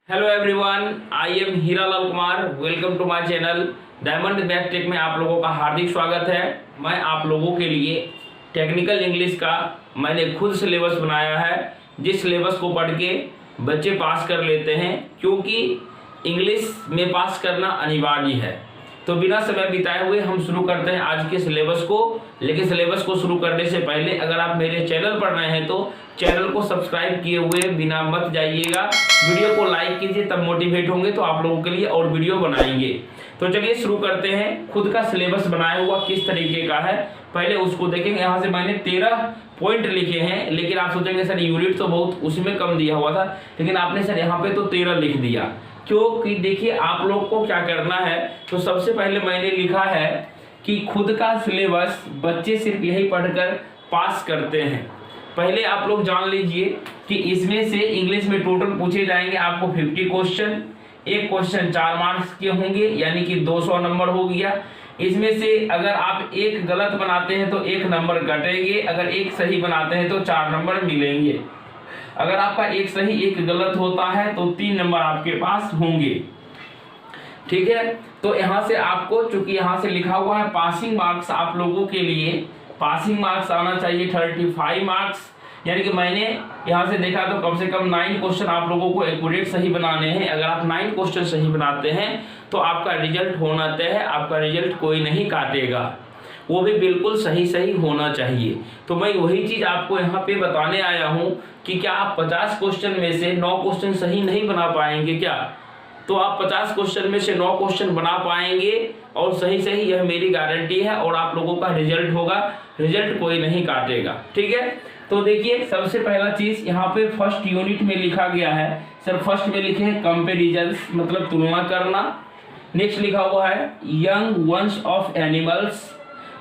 Hello everyone, I am Hiralal Kumar. Welcome to my channel diamond math tech में आप लोगों का हार्दिक स्वागत है। मैं आप लोगों के लिए टेक्निकल इंग्लिश का मैंने खुद सिलेबस बनाया है, जिस सिलेबस को पढ़ के बच्चे पास कर लेते हैं, क्योंकि इंग्लिश में पास करना अनिवार्य है। तो बिना समय बिताए हुए हम शुरू करते हैं आज के सिलेबस को। लेकिन सिलेबस को शुरू करने से पहले अगर आप मेरे चैनल पर नए हैं तो चैनल को सब्सक्राइब किए हुए बिना मत जाइएगा। वीडियो को लाइक कीजिए, तब मोटिवेट होंगे तो आप लोगों के लिए और वीडियो बनाएंगे। तो चलिए शुरू करते हैं। खुद का सिलेबस बनाया हुआ किस तरीके का है पहले उसको देखेंगे। यहाँ से मैंने 13 पॉइंट लिखे हैं, लेकिन आप सोचेंगे सर यूनिट तो बहुत उसमें कम दिया हुआ था, लेकिन आपने सर यहाँ पे तो 13 लिख दिया। क्योंकि देखिए आप लोग को क्या करना है। तो सबसे पहले मैंने लिखा है कि खुद का सिलेबस बच्चे सिर्फ यही पढ़कर पास करते हैं। पहले आप लोग जान लीजिए कि इसमें से इंग्लिश में टोटल पूछे जाएंगे आपको 50 क्वेश्चन। एक क्वेश्चन 4 मार्क्स के होंगे, यानी कि 200 नंबर हो गया। इसमें से अगर आप एक गलत बनाते हैं तो 1 नंबर कटेंगे, अगर एक सही बनाते हैं तो 4 नंबर मिलेंगे। अगर आपका एक सही एक गलत होता है तो 3 नंबर आपके पास होंगे। ठीक है, तो यहाँ से आपको, चूंकि यहाँ से लिखा हुआ है पासिंग मार्क्स, आप लोगों के लिए पासिंग मार्क्स आना चाहिए 35 मार्क्स। यानी कि मैंने यहाँ से देखा तो कम से कम 9 क्वेश्चन आप लोगों को एक्यूरेट सही बनाने हैं। अगर आप 9 क्वेश्चन सही बनाते हैं तो आपका रिजल्ट होना तय है, आपका रिजल्ट कोई नहीं काटेगा, वो भी बिल्कुल सही होना चाहिए। तो मैं वही चीज आपको यहाँ पे बताने आया हूँ कि क्या आप 50 क्वेश्चन में से 9 क्वेश्चन सही नहीं बना पाएंगे क्या? तो आप 50 क्वेश्चन में से 9 क्वेश्चन बना पाएंगे और सही, यह मेरी गारंटी है, और आप लोगों का रिजल्ट होगा, रिजल्ट कोई नहीं काटेगा। ठीक है, तो देखिए सबसे पहला चीज यहाँ पे फर्स्ट यूनिट में लिखा गया है। सर फर्स्ट में लिखे कंपेरिजन, मतलब तुलना करना। नेक्स्ट लिखा हुआ है young ones of animals.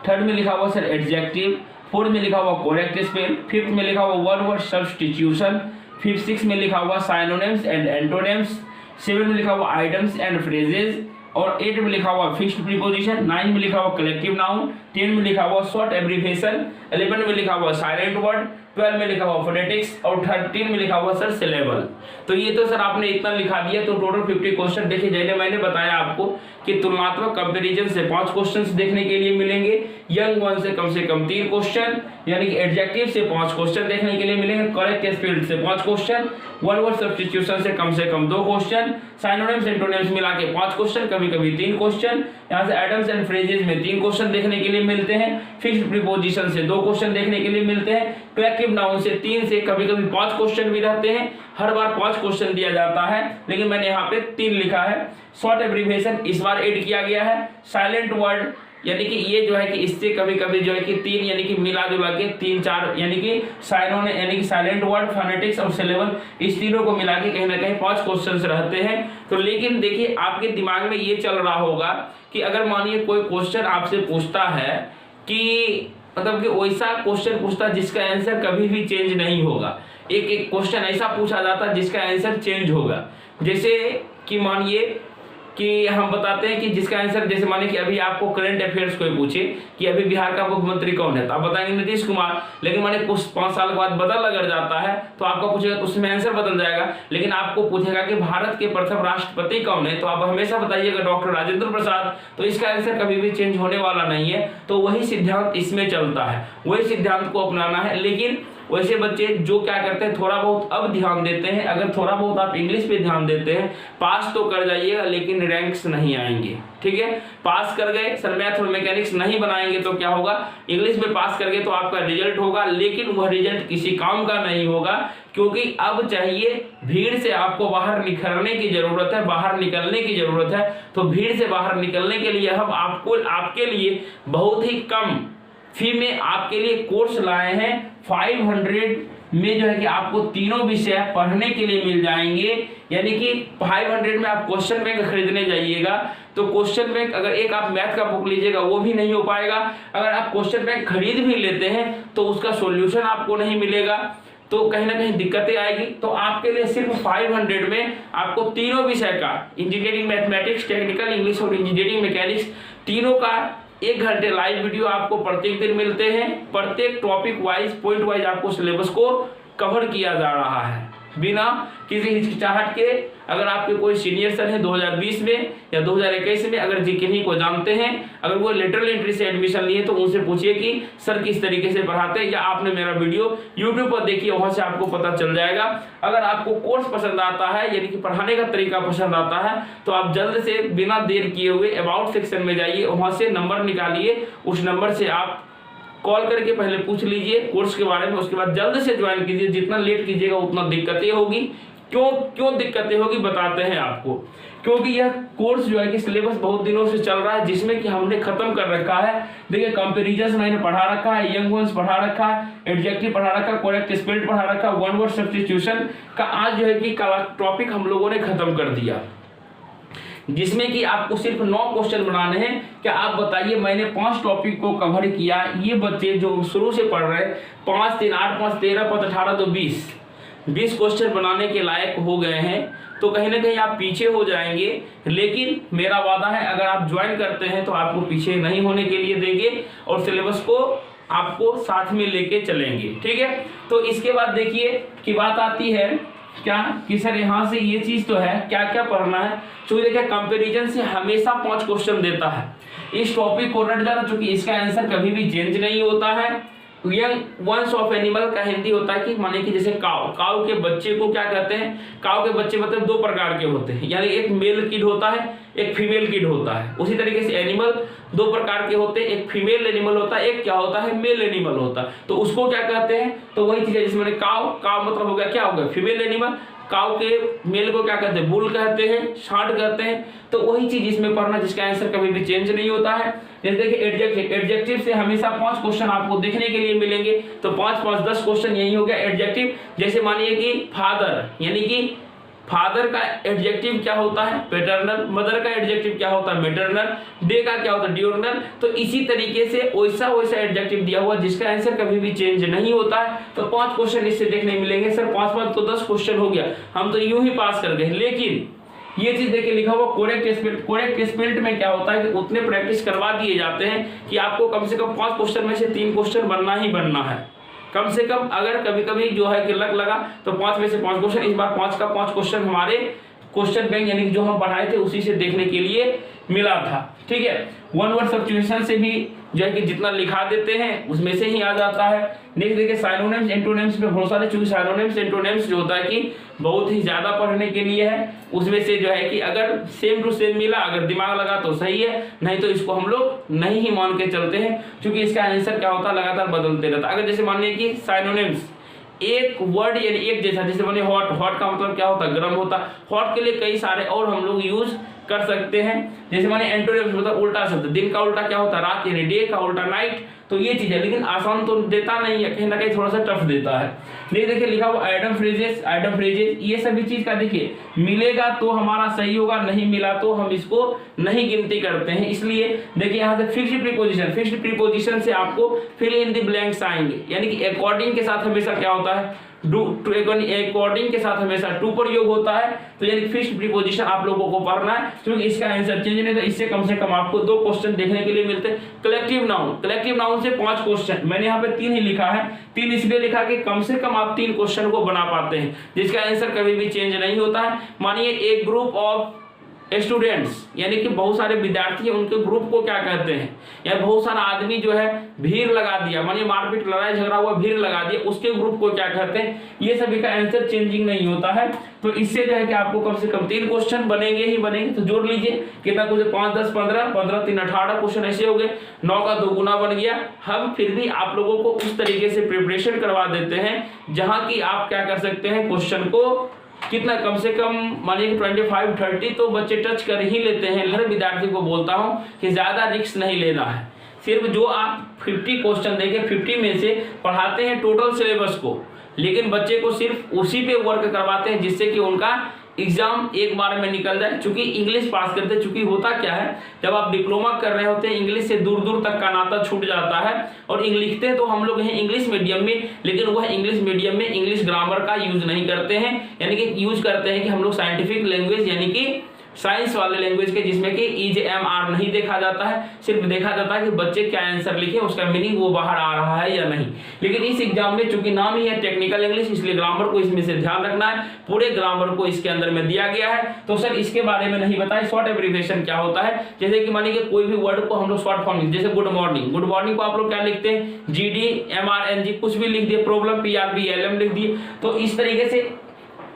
Third में लिखा हुआ सर एडजेक्टिव। फोर्थ में लिखा हुआ करेक्ट स्पेल। फिफ्थ में लिखा हुआ वर्ड सब्स्टिट्यूशन। फिफ्थ 6 में लिखा हुआ साइनोनिम्स एंड एंटोनिम्स। 7 में लिखा हुआ आइटम्स एंड फ्रेजेस। और 8 में लिखा हुआ फिक्स्ड प्रीपोजिशन। 9 में लिखा हुआ कलेक्टिव नाउन। 10 में लिखा हुआ शॉर्ट एब्रिविएशन। 11 में लिखा हुआ साइलेंट वर्ड। 12 में लिखा हुआ फोनेटिक्स और 13 में लिखा हुआ सर सिलेबल। तो ये तो सर आपने इतना लिखा दिया, तो टोटल 50 क्वेश्चन। देखिए जैसे मैंने बताया आपको कि तुलनात्मक कंपैरिजन से 5 क्वेश्चंस देखने के लिए मिलेंगे। यंग वन से कम 3 क्वेश्चन, यानी कि एडजेक्टिव से 5 क्वेश्चन देखने के लिए मिलेंगे। करेक्ट स्पेल से 5 क्वेश्चन। वन वर्ड सब्स्टिट्यूशन से कम 2 क्वेश्चन। साइनोनिम्स एंटोनिम्स मिला के 5 क्वेश्चन, कभी 3 क्वेश्चन। यहाँ से एडम्स एंड फ्रेजेस में 3 क्वेश्चन देखने के लिए मिलते हैं। फिक्स्ड प्रीपोजिशन से 2 क्वेश्चन देखने के लिए मिलते हैं। कलेक्टिव नाउन से 3 से कभी 5 क्वेश्चन भी रहते हैं। हर बार 5 क्वेश्चन दिया जाता है, लेकिन मैंने यहाँ पे 3 लिखा है। शॉर्ट एब्रिविएशन इस बार ऐड किया गया है। साइलेंट वर्ड, यानी कि ये जो है कि इससे कभी जो है कि 3, यानी कि मिला जुला के 3-4, यानी कि साइनोन, यानी कि साइलेंट वर्ड, फोनेटिक्स और सिलेबल, इस तीनों को मिला के कहीं ना कहीं 5 क्वेश्चन रहते हैं। तो लेकिन देखिए आपके दिमाग में ये चल रहा होगा कि अगर मानिए कोई क्वेश्चन आपसे पूछता है कि मतलब कि वैसा क्वेश्चन पूछता जिसका आंसर कभी भी चेंज नहीं होगा। एक क्वेश्चन ऐसा पूछा जाता जिसका आंसर चेंज होगा। जैसे कि मानिए कि हम बताते हैं कि जिसका आंसर, जैसे माने कि अभी आपको करंट अफेयर्स कोई पूछे कि अभी बिहार का मुख्यमंत्री कौन है, तो आप बताएंगे नीतीश कुमार। लेकिन माने कुछ 5 साल के बाद बदल अगर जाता है तो आपका पूछेगा तो उसमें आंसर बदल जाएगा। लेकिन आपको पूछेगा कि भारत के प्रथम राष्ट्रपति कौन है, तो आप हमेशा बताइएगा डॉक्टर राजेंद्र प्रसाद। तो इसका आंसर कभी भी चेंज होने वाला नहीं है। तो वही सिद्धांत इसमें चलता है, वही सिद्धांत को अपनाना है। लेकिन वैसे बच्चे जो क्या करते हैं, थोड़ा बहुत अब ध्यान देते हैं। अगर थोड़ा बहुत आप इंग्लिश पे ध्यान देते हैं, पास तो कर जाइएगा, लेकिन रैंक्स नहीं आएंगे। ठीक है, पास कर गए, सर मैथ और मैकेनिक्स नहीं बनाएंगे तो क्या होगा, इंग्लिश में पास कर गए तो आपका रिजल्ट होगा, लेकिन वह रिजल्ट किसी काम का नहीं होगा। क्योंकि अब चाहिए भीड़ से आपको बाहर निखरने की जरूरत है, बाहर निकलने की जरूरत है। तो भीड़ से बाहर निकलने के लिए हम आपके लिए बहुत ही कम फी में आपके लिए कोर्स लाए हैं। 500 में जो है कि आपको तीनों विषय पढ़ने के लिए मिल जाएंगे। यानी कि 500 में आप क्वेश्चन बैंक खरीदने जाइएगा तो क्वेश्चन बैंक, अगर एक आप मैथ का बुक लीजिएगा वो भी नहीं हो पाएगा। अगर आप क्वेश्चन बैंक खरीद भी लेते हैं तो उसका सॉल्यूशन आपको नहीं मिलेगा, तो कहीं ना कहीं दिक्कतें आएगी। तो आपके लिए सिर्फ 500 में आपको तीनों विषय का, इंजीनियरिंग मैथमेटिक्स, टेक्निकल इंग्लिश और इंजीनियरिंग मैकेनिक्स, तीनों का 1 घंटे लाइव वीडियो आपको प्रत्येक दिन मिलते हैं। प्रत्येक टॉपिक वाइज, पॉइंट वाइज आपको सिलेबस को कवर किया जा रहा है। बिना किसी हिचकिचाहट के। अगर आपके कोई सीनियर सर है 2020 में या 2021 में, अगर जी किन्हीं को जानते हैं, अगर वो लेटरल एंट्री से एडमिशन लिए तो उनसे पूछिए कि सर किस तरीके से पढ़ाते हैं, या आपने मेरा वीडियो यूट्यूब पर देखिए, वहां से आपको पता चल जाएगा। अगर आपको कोर्स पसंद आता है, यानी कि पढ़ाने का तरीका पसंद आता है, तो आप जल्द से बिना देर किए हुए अबाउट सेक्शन में जाइए, वहां से नंबर निकालिए, उस नंबर से आप कॉल करके पहले पूछ लीजिए कोर्स के बारे में, उसके बाद जल्द से ज्वाइन कीजिए। जितना लेट कीजिएगा उतना दिक्कतें होगी। क्यों दिक्कतें होगी बताते हैं आपको। क्योंकि यह कोर्स जो है कि सिलेबस बहुत दिनों से चल रहा है, जिसमें कि हमने खत्म कर रखा है। देखिए कंपैरिजन मैंने पढ़ा रखा है, यंग वंस पढ़ा रखा है, एडजेक्टिव पढ़ा रखा है, करेक्ट स्पेलिंग पढ़ा रखा है, वन वर्ड सब्स्टिट्यूशन का आज जो है कि टॉपिक हम लोगों ने खत्म कर दिया, जिसमें कि आपको सिर्फ 9 क्वेश्चन बनाने हैं। क्या आप बताइए, मैंने 5 टॉपिक को कवर किया। ये बच्चे जो शुरू से पढ़ रहे हैं 5 3 8 5 13 5 18 तो 20 क्वेश्चन बनाने के लायक हो गए हैं, तो कहीं ना कहीं आप पीछे हो जाएंगे। लेकिन मेरा वादा है, अगर आप ज्वाइन करते हैं तो आपको पीछे नहीं होने के लिए देंगे और सिलेबस को आपको साथ में लेके चलेंगे, ठीक है। तो इसके बाद देखिए कि बात आती है क्या कि सर यहाँ से ये चीज तो है, क्या क्या पढ़ना है। चूंकि देखिए कंपैरिजन से हमेशा 5 क्वेश्चन देता है। इस टॉपिक को रट जाना, चूंकि इसका आंसर कभी भी चेंज नहीं होता है। यंग वंस ऑफ एनिमल का हिंदी होता है कि माने कि जैसे काऊ के बच्चे को क्या कहते हैं, काऊ के बच्चे मतलब 2 प्रकार के होते हैं, यानी एक मेल किड होता है, एक फीमेल किड होता है। उसी तरीके से एनिमल 2 प्रकार के होते हैं, एक फीमेल एनिमल होता है, एक क्या होता है, मेल एनिमल होता है। तो उसको क्या कहते हैं, तो वही चीज है जिसमें काऊ मतलब हो गया, क्या हो गया, फीमेल एनिमल। काऊ के मेल को क्या कहते हैं, बुल कहते हैं, सांड कहते हैं। तो वही चीज इसमें पढ़ना जिसका आंसर कभी भी चेंज नहीं होता है। जैसे देखिए एडजेक्टिव से हमेशा 5 क्वेश्चन आपको देखने के लिए मिलेंगे, तो 5 5 10 क्वेश्चन यही हो गया एडजेक्टिव। जैसे मानिए कि फादर, यानी कि फादर का एडजेक्टिव क्या होता है, पैटर्नल। मदर का एडजेक्टिव क्या होता है, मैटरनल। डे का क्या होता है, डियोर्नल। तो इसी तरीके से वैसा एडजेक्टिव दिया हुआ जिसका आंसर कभी भी चेंज नहीं होता है। तो 5 क्वेश्चन इससे देखने मिलेंगे। सर 5 5 तो 10 क्वेश्चन हो गया, हम तो यूं ही पास कर गए। लेकिन ये चीज देखिए लिखा हुआ कोरेक्ट स्पेल्ड में क्या होता है कि उतने प्रैक्टिस करवा दिए जाते हैं कि आपको कम से कम 5 क्वेश्चन में से 3 क्वेश्चन बनना ही बनना है कम से कम। अगर कभी कभी जो है कि लक लगा तो 5 में से 5 क्वेश्चन। इस बार 5 का 5 क्वेश्चन हमारे क्वेश्चन बैंक यानी जो हम पढ़ाए थे उसी से देखने के लिए मिला था, ठीक है। वन वर्ड सब्स्टिट्यूशन से भी जो है कि जितना लिखा देते हैं उसमें से ही आ जाता है। नेक्स्ट देखिए साइनोनिम्स एंटोनिम्स पे भरोसा नहीं, चूंकि साइनोनिम्स एंटोनिम्स जो होता है कि बहुत ही ज्यादा पढ़ने के लिए है। उसमें से जो है कि अगर सेम टू सेम मिला, अगर दिमाग लगा तो सही है, नहीं तो इसको हम लोग नहीं ही मान के चलते हैं, क्योंकि इसका आंसर क्या होता है लगातार बदलते रहता है। अगर जैसे मान लीजिए कि साइनोनिम्स एक वर्ड यानी एक जैसा, जैसे मानिए हॉट का मतलब क्या होता है, गर्म होता है। हॉट के लिए कई सारे और हम लोग यूज कर सकते हैं। जैसे मानिए एंटोनिम्स मतलब उल्टा शब्द, दिन का उल्टा क्या होता है, रात, यानी डे का उल्टा नाइट। तो ये चीज है, लेकिन आसान तो देता नहीं है, कहीं ना कहीं थोड़ा सा टफ देता है। नहीं देखिए लिखा हुआ आइटम फ्रेजेस, ये सभी चीज का देखिए मिलेगा तो हमारा सही होगा, नहीं मिला तो हम इसको नहीं गिनती करते हैं। इसलिए देखिए यहाँ से फिक्स्ड प्रीपोजिशन से आपको फिल इन द ब्लैंक्स आएंगे, यानी कि अकॉर्डिंग के साथ हमेशा क्या होता है, अकॉर्डिंग के साथ हमेशा टू पर योग होता है। तो यानी फिक्स्ड प्रीपोजिशन आप लोगों को पढ़ना है, क्योंकि इसका आंसर चेंज नहीं, तो इससे कम से कम आपको 2 क्वेश्चन देखने के लिए मिलते हैं। कलेक्टिव नाउन से 5 क्वेश्चन, मैंने यहाँ पे 3 ही लिखा है। 3 इसलिए लिखा कि कम से कम आप 3 क्वेश्चन को बना पाते हैं, जिसका आंसर कभी भी चेंज नहीं होता है। मानिए एक ग्रुप ऑफ स्टूडेंट्स, यानी कि बहुत सारे विद्यार्थी हैं, उनके ग्रुप को क्या कहते हैं, या बहुत सारा आदमी जो है भीड़ लगा दिया, मानिए मारपीट लड़ाई झगड़ा हुआ, भीड़ लगा दिया, उसके ग्रुप को क्या कहते हैं। ये सभी का आंसर चेंजिंग नहीं होता है। तो इससे जो है कि आपको कम से कम 3 क्वेश्चन बनेंगे ही बनेंगे। तो जोड़ लीजिए कितना कुछ, 5 10 15 15 3 18 क्वेश्चन ऐसे हो गए, 9 का 2 गुना बन गया। हम फिर भी आप लोगों को उस तरीके से प्रिपरेशन करवा देते हैं जहां की आप क्या कर सकते हैं, क्वेश्चन को कितना कम से कम मानिए 25 30 तो बच्चे टच कर ही लेते हैं। हर विद्यार्थी को बोलता हूं कि ज्यादा रिस्क नहीं लेना है। सिर्फ जो आप 50 क्वेश्चन देंगे, 50 में से पढ़ाते हैं टोटल सिलेबस को, लेकिन बच्चे को सिर्फ उसी पे वर्क करवाते हैं जिससे कि उनका एग्जाम एक बार में निकल जाए। चूंकि इंग्लिश पास करते, चूंकि होता क्या है, जब आप डिप्लोमा कर रहे होते हैं इंग्लिश से दूर दूर तक का नाता छूट जाता है। और लिखते तो हम लोग हैं इंग्लिश मीडियम में, लेकिन वह इंग्लिश मीडियम में इंग्लिश ग्रामर का यूज नहीं करते हैं, यानी कि यूज करते हैं कि हम लोग साइंटिफिक लैंग्वेज यानी कि साइंस वाले लैंग्वेज के, जिसमें कि इज एम आर नहीं देखा जाता है, सिर्फ देखा जाता है कि बच्चे क्या आंसर लिखे, उसका मीनिंग वो बाहर आ रहा है या नहीं। लेकिन इस एग्जाम में चूंकि नाम ही है टेक्निकल इंग्लिश, इसलिए ग्रामर को इसमें से ध्यान रखना है, पूरे ग्रामर को इसके अंदर में दिया गया है। तो सर इसके बारे में नहीं बताए शॉर्ट एब्रिविएशन क्या होता है। जैसे कि मानिए कि कोई भी वर्ड को हम लोग शॉर्ट फॉर्म में, जैसे गुड मॉर्निंग, गुड मॉर्निंग को आप लोग क्या लिखते हैं, GD MRNG कुछ भी लिख दिए, प्रॉब्लम PRBLM लिख दिए। तो इस तरीके से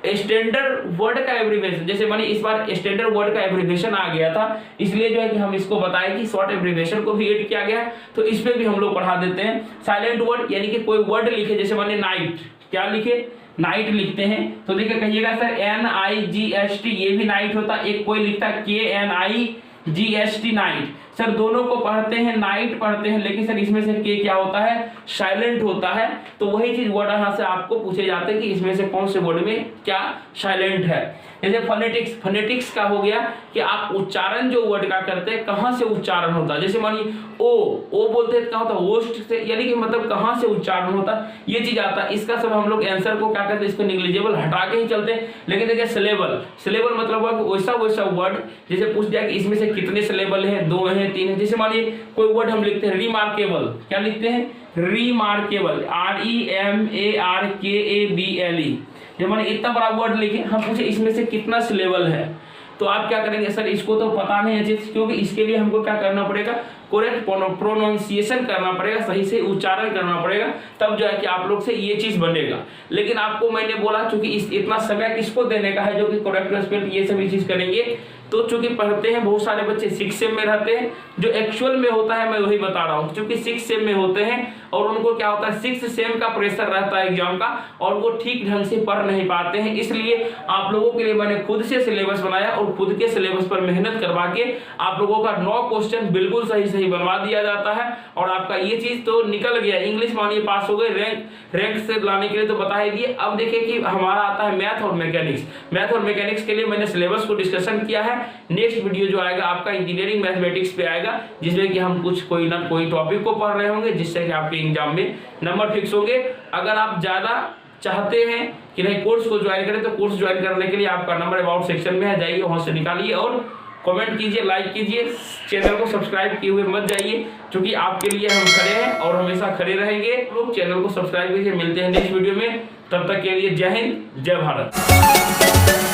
स्टैंडर्ड वर्ड का एब्रिविएशन, जैसे मानिए इस बार स्टैंडर्ड वर्ड का एब्रिविएशन आ गया था, इसलिए जो है कि हम इसको बताएं कि शॉर्ट एब्रिविएशन को भी ऐड किया गया है, तो इस पे भी हम लोग पढ़ा देते हैं। साइलेंट वर्ड यानी कि कोई वर्ड लिखे, जैसे मानिए नाइट, क्या लिखे, नाइट लिखते हैं, तो देखिए कहिएगा सर NIGST, ये भी नाइट होता है। एक कोई लिखता है KNIGST नाइट, सर दोनों को पढ़ते हैं नाइट पढ़ते हैं, लेकिन सर इसमें से के क्या होता है, साइलेंट होता है। तो वही चीज वर्ड यहाँ से आपको पूछे जाते हैं कि इसमें से कौन से वर्ड में क्या साइलेंट है। जैसे फोनेटिक्स, फोनेटिक्स का हो गया कि आप उच्चारण जो वर्ड का करते हैं कहाँ से उच्चारण होता है। जैसे मानिए ओ बोलते हैं, क्या होता है, ओस्ट से, यानी कि मतलब कहाँ से उच्चारण होता है, ये चीज आता है। इसका सब हम लोग आंसर को क्या करते हैं, इसको निग्लिजिबल हटा के ही चलते हैं। लेकिन देखिए सिलेबल, सिलेबल मतलब हुआ कि वैसा वर्ड, जैसे पूछ दिया कि इसमें से कितने सिलेबल है, 2 है 3 है। जैसे मानिए कोई वर्ड हम लिखते हैं रिमार्केबल, क्या लिखते हैं, रिमार्केबल, REMARKABLE। जब मैंने इतना बड़ा वर्ड लिखे, हम पूछे इसमें से कितना सिलेबल है, तो आप क्या करेंगे, सर इसको तो पता नहीं है, क्योंकि इसके लिए हमको क्या करना पड़ेगा, करेक्ट प्रोनाउंसिएशन करना पड़ेगा, सही से उच्चारण करना पड़ेगा, तब जो है कि आप लोग से ये चीज बनेगा। लेकिन आपको मैंने बोला चूंकि इतना समय किसको देने का है, जो कि करेक्ट स्पेल ये सभी चीज करेंगे। तो चूंकि पढ़ते हैं बहुत सारे बच्चे 6 सेम में रहते हैं, जो एक्चुअल में होता है मैं वही बता रहा हूँ, क्योंकि 6 सेम में होते हैं और उनको क्या होता है 6 सेम का प्रेशर रहता है एग्जाम का, और वो ठीक ढंग से पढ़ नहीं पाते हैं। इसलिए आप लोगों के लिए मैंने खुद से सिलेबस बनाया और खुद के सिलेबस पर मेहनत करवा के आप लोगों का 9 क्वेश्चन बिल्कुल सही बनवा दिया जाता है, और आपका ये चीज तो निकल गया। इंग्लिश मानिए पास हो गए, रैंक से लाने के लिए तो बता ही दिए। अब देखिए कि हमारा आता है मैथ और मैकेनिक्स। मैथ और मैकेनिक्स के लिए मैंने सिलेबस को डिस्कशन किया है। नेक्स्ट वीडियो जो आएगा आपका इंजीनियरिंग मैथमेटिक्स पे आएगा, जिसमें कि हम कुछ कोई ना कोई टॉपिक को पढ़ रहे होंगे, जिससे कि आपके एग्जाम में नंबर फिक्स होंगे। अगर आप ज्यादा चाहते हैं कि नहीं कोर्स को ज्वाइन करें, तो कोर्स ज्वाइन करने के लिए आपका नंबर अबाउट सेक्शन में है, जाइए वहां से निकालिए और कमेंट कीजिए, लाइक कीजिए, चैनल को सब्सक्राइब किए हुए मत जाइए, क्योंकि आपके लिए हम खड़े हैं और हमेशा खड़े रहेंगे। लोग चैनल को सब्सक्राइब कीजिए। मिलते हैं नेक्स्ट वीडियो में, तब तक के लिए जय हिंद, जय भारत।